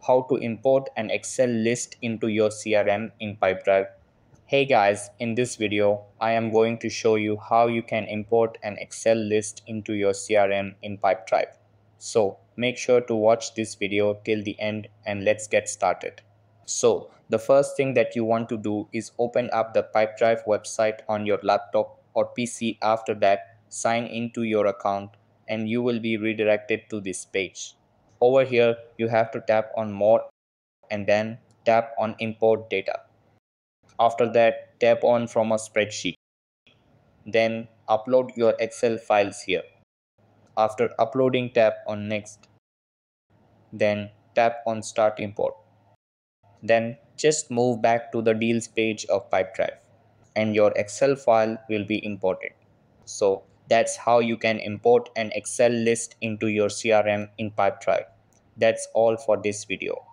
how to import an Excel list into your CRM in Pipedrive. Hey guys, in this video, I am going to show you how you can import an Excel list into your CRM in Pipedrive. So make sure to watch this video till the end and let's get started. So the first thing that you want to do is open up the Pipedrive website on your laptop or PC. After that, sign into your account and you will be redirected to this page. Over here, you have to tap on more and then tap on import data. After that, tap on from a spreadsheet. Then upload your Excel files here. After uploading, tap on next. Then tap on start import. Then just move back to the deals page of Pipedrive and your Excel file will be imported. So that's how you can import an Excel list into your CRM in Pipedrive. That's all for this video.